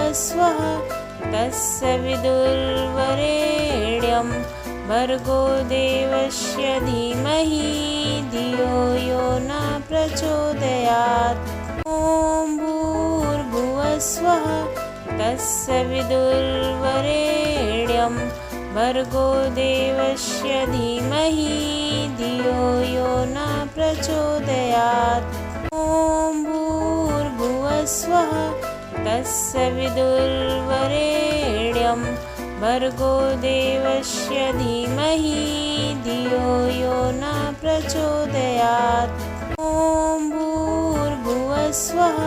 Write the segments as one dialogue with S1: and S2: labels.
S1: भूर्भुवस्वः तस्य विदुर्वरेण्यं भर्गो देवस्य धीमहि धियो यो न प्रचोदयात्। ॐ भूर्भुवस्वः तस्य विदुर्वरेण्यं भर्गो देवस्य धीमहि धियो यो न प्रचोदयात्। ॐ भूर्भुवस्वः तस्य विदुर्वरेण्यं भर्गो देवस्य धीमहि धियो यो न प्रचोदयात्। ॐ भूर्भुवस्वः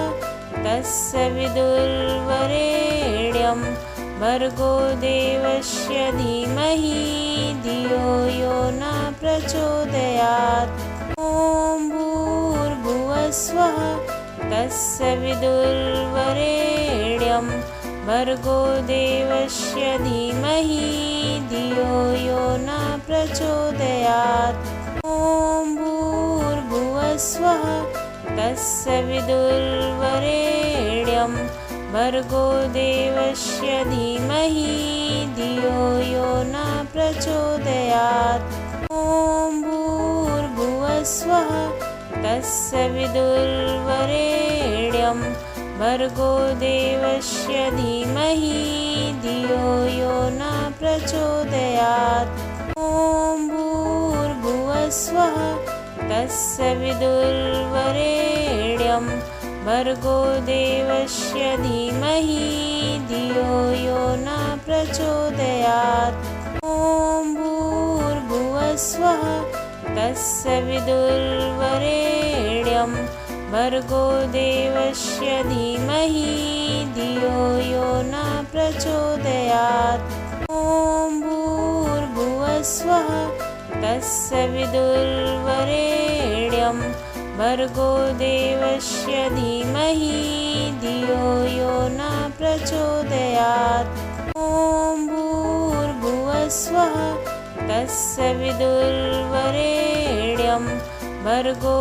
S1: तस्य विदुर्वरेण्यं भर्गो देवस्य धीमहि धियो यो न प्रचोदयात्। ॐ भूर्भुवस्वः तस्य विदुर्वरेण्यं भर्गो देवस्य धीमहि धियो यो न प्रचोदयात्। ॐ भूर्भुवस्वः तस्य विदुर्वरेण्यं भर्गो देवस्य धीमहि धियो यो न प्रचोदयात्। ॐ भूर्भुवस्वः तस्य विदुर्वरेण्यं भर्गो देवस्य धीमहि धियो यो न प्रचोदयात्। ॐ भूर्भुवस्वः तस्य विदुर्वरेण्यं भर्गो देवस्य धीमहि धियो यो न प्रचोदयात्। ॐ भूर्भुवस्वः तस्य विदुर्वरेण्यं भर्गो देवस्य धीमहि धियो यो न प्रचोदयात्। ॐ भूर्भुवस्वः तस्य विदुर्वरेण्यं भर्गो देवस्य धीमहि धियो यो न प्रचोदयात्। ॐ भूर्भुवस्वः तस्य विदुर्वरेण्यं भर्गो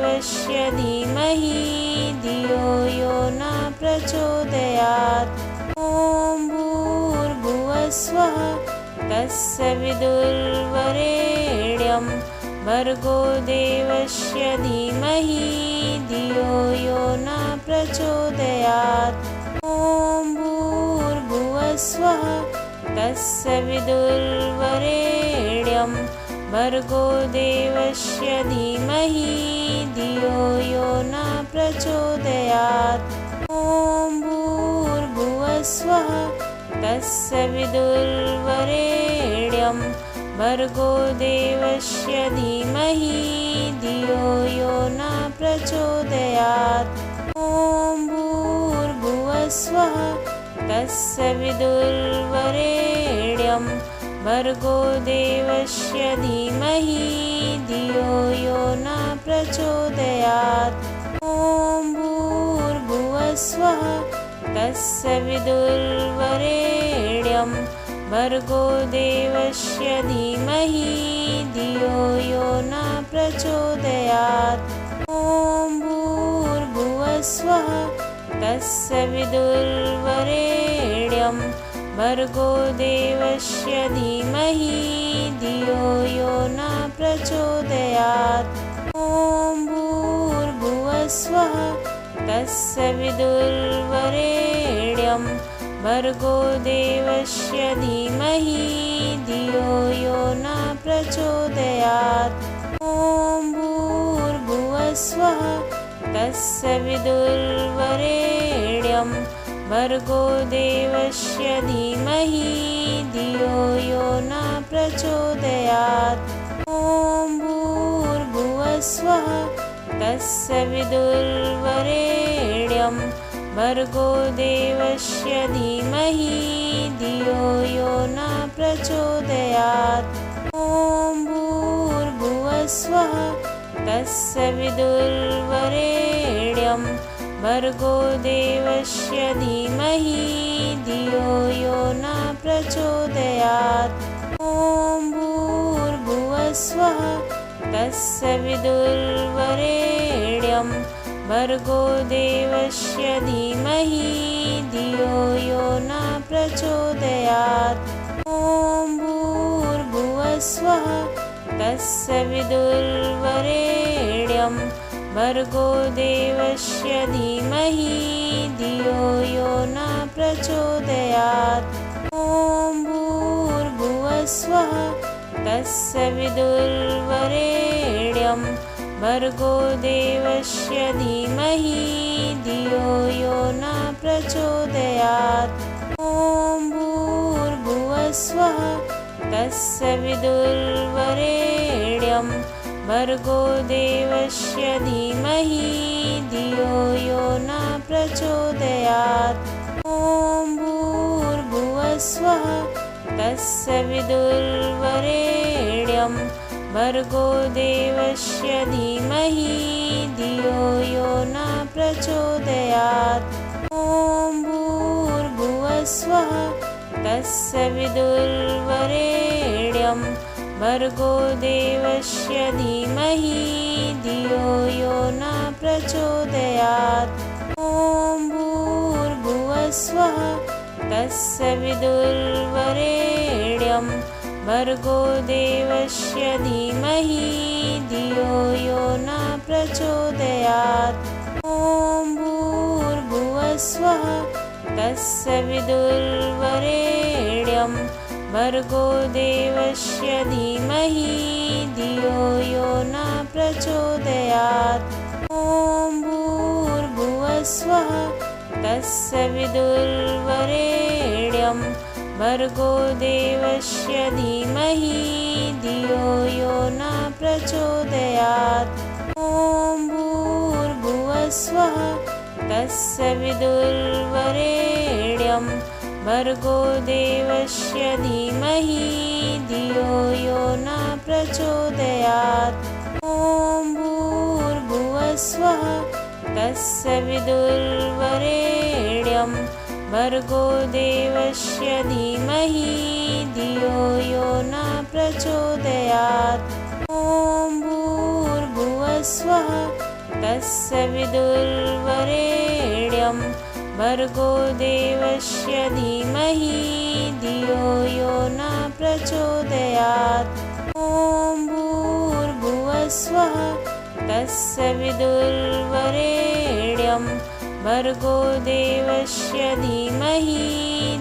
S1: देवस्य धीमहि धियो यो न प्रचोदयात्। ॐ भूर्भुवस्वः तस्य विदुर्वरेण्यं भर्गो देवस्य धीमहि धियो यो न प्रचोदयात्। ॐ भूर्भुवस्वः तस्य विदुर्वरेण्यं भर्गो देवस्य धीमहि धियो यो न प्रचोदयात्। ॐ भूर्भुवस्वः तस्य विदुर्वरेण्यं भर्गो देवस्य धीमहि धियो यो न प्रचोदयात्। ॐ भूर्भुवस्वः तस्य विदुर्वरेण्यं भर्गो देवस्य धीमहि धियो यो न प्रचोदयात्। ॐ भूर्भुवस्वः तस्य विदुर्वरेण्यं भर्गो देवस्य धीमहि धियो यो न प्रचोदयात्। ॐ भूर्भुवस्वः तस्य विदुर्वरेण्यं भर्गो देवस्य धीमहि धियो यो न प्रचोदयात्। ॐ भूर्भुवस्वः तस्य विदुर्वरेण्यं भर्गो देवस्य धीमहि धियो यो न प्रचोदयात्। ॐ भूर्भुवस्वः तस्य विदुर्वरेण्यं भर्गो देवस्य धीमहि धियो यो न प्रचोदयात्। ॐ भूर्भुवस्वः तस्य विदुर्वरेण्यं भर्गो देवस्य धीमहि धियो यो न प्रचोदयात्। ॐ भूर्भुवस्वः तस्य विदुर्वरेण्यं भर्गो देवस्य धीमहि धियो यो न प्रचोदयात्। ॐ भूर्भुवस्वः तस्य विदुर्वरेण्यं भर्गो देवस्य धीमहि धियो यो न प्रचोदयात्। ॐ भूर्भुवः स्वः तस्य विदुर्वरेण्यं भर्गो देवस्य धीमहि धियो यो न प्रचोदयात्। ॐ भूर्भुवः स्वः तस्य विदुर्वरेण्यं भर्गो देवस्य धीमहि धियो यो न प्रचोदयात्। ॐ भूर्भुवः स्वः तस्य विदुर्वरेण्यं भर्गो देवस्य धीमहि धियो यो न प्रचोदयात्। ॐ भूर्भुवः स्वः तस्य विदुर्वरेण्यं भर्गो देवस्य धीमहि धियो यो न प्रचोदयात्। ॐ भूर्भुवः स्वः तस्य विदुर्वरेण्यं भर्गो देवस्य धीमहि धियो यो न प्रचोदयात्। ॐ भूर्भुवः स्वः तस्य विदुर्वरेण्यं भर्गो देवस्य धीमहि धियो यो न प्रचोदयात्। ॐ भूर्भुवः स्वः तस्य विदुर्वरेण्यं भर्गो देवस्य धीमहि धियो यो न प्रचोदयात्। ॐ भूर्भुवः स्वः तस्य विदुर्वरेण्यं भर्गो देवस्य धीमहि धियो यो न प्रचोदयात्। ॐ भूर्भुवः स्वः तस्य विदुर्वरेण्यं भर्गो देवस्य धीमहि धियो यो न प्रचोदयात्। ॐ भूर्भुवः स्वः तस्य विदुर्वरेण्यं भर्गो देवस्य धीमहि धियो यो न प्रचोदयात्। ॐ भूर्भुवः स्वः तस्य विदुर्वरेण्यं भर्गो देवस्य धीमहि धियो यो न प्रचोदयात्। ॐ भूर्भुवः स्वः तस्य विदुर्वरेण्यं भर्गो देवस्य धीमहि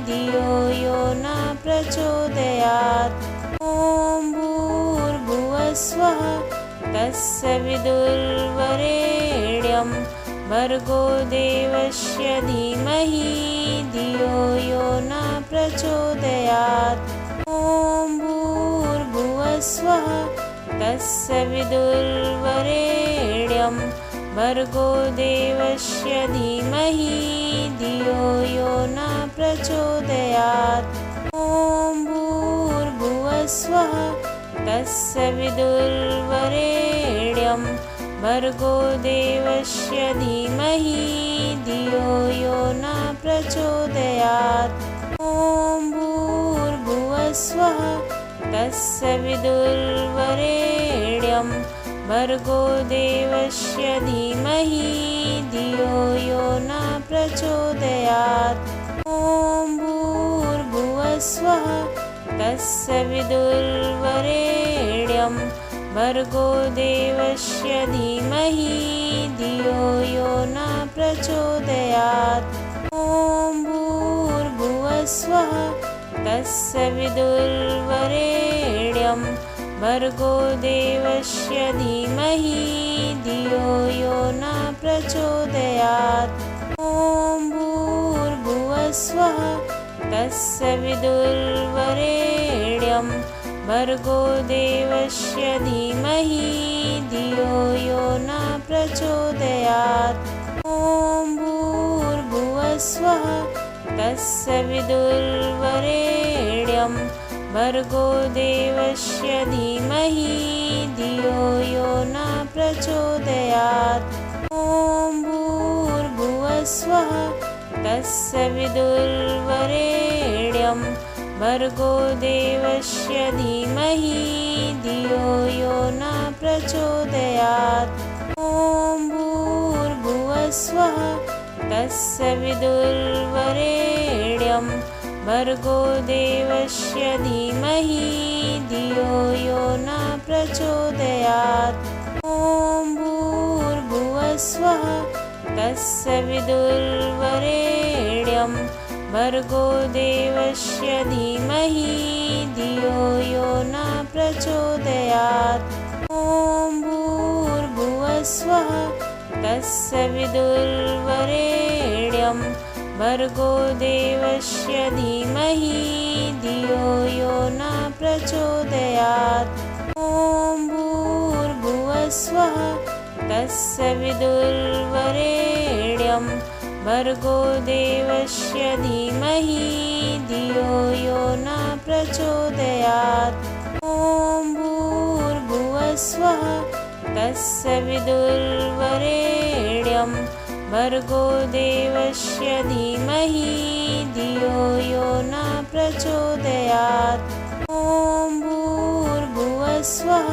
S1: धियो यो न प्रचोदयात्। ॐ भूर्भुवः स्वः तस्य विदुर्वरेण्यं भर्गो देवस्य धीमहि धियो यो न प्रचोदयात्। ॐ भूर्भुवः स्वः तस्य विदुर्वरेण्यं भर्गो देवस्य धीमहि धियो यो न प्रचोदयात्। ॐ भूर्भुवः स्वः तस्य विदुर्वरेण्यं भर्गो देवस्य धीमहि धियो यो न प्रचोदयात्। ॐ भूर्भुवः स्वः तस्य विदुर्वरेण्यं भर्गो देवस्य धीमहि धियो यो न प्रचोदयात्। ॐ भूर्भुवः स्वः तस्य विदुर्वरेण्यं भर्गो देवस्य धीमहि धियो यो न प्रचोदयात्। ॐ भूर्भुवः स्वः तस्य विदुर्वरेण्यं भर्गो देवस्य धीमहि धियो यो न प्रचोदयात्। ॐ भूर्भुवः स्वः तस्य विदुर्वरेण्यं भर्गो देवस्य धीमहि धियो यो न प्रचोदयात्। ॐ भूर्भुवः स्वः तस्य विदुर्वरेण्यं भर्गो देवस्य धीमहि धियो यो न प्रचोदयात्। ॐ भूर्भुवः स्वः तस्य विदुर्वरेण्यं भर्गो देवस्य धीमहि धियो यो न प्रचोदयात्। ॐ भूर्भुवः भुवस्वः तस्य विदुर्वरेण्यं भर्गो देवस्य धीमहि धियो यो न प्रचोदयात्। ॐ भूर्भुवस्वः तस्य विदुर्वरेण्यं भर्गो देवस्य धीमहि धियो यो न प्रचोदयात्। ॐ भूर्भुवस्वः तस्य विदुर्वरेण्यं भर्गो देवस्य धीमहि धियो यो न प्रचोदयात्। ॐ भूर्भुवस्वः तस्य विदुर्वरेण्यं भर्गो देवस्य धीमहि धियो यो न प्रचोदयात्। ॐ भूर्भुवस्वः तस्य विदुर्वरेण्यं भर्गो देवस्य धीमहि धियो यो न प्रचोदयात्। ॐ भूर्भुवस्वः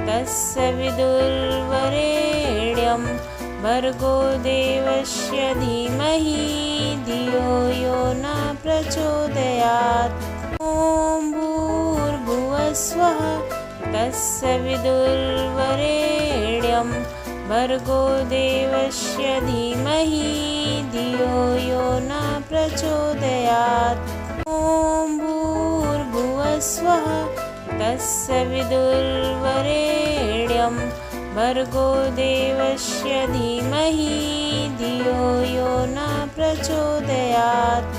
S1: तस्य विदुर्वरेण्यं भर्गो देवस्य धीमहि धियो यो न प्रचोदयात्। ॐ भूर्भुवस्वः तस्य विदुर्वरेण्यं भर्गो देवस्य धीमहि धियो यो न प्रचोदयात्। ॐ भूर्भुवस्वः तस्य विदुर्वरेण्यं भर्गो देवस्य धीमहि धियो यो न प्रचोदयात्।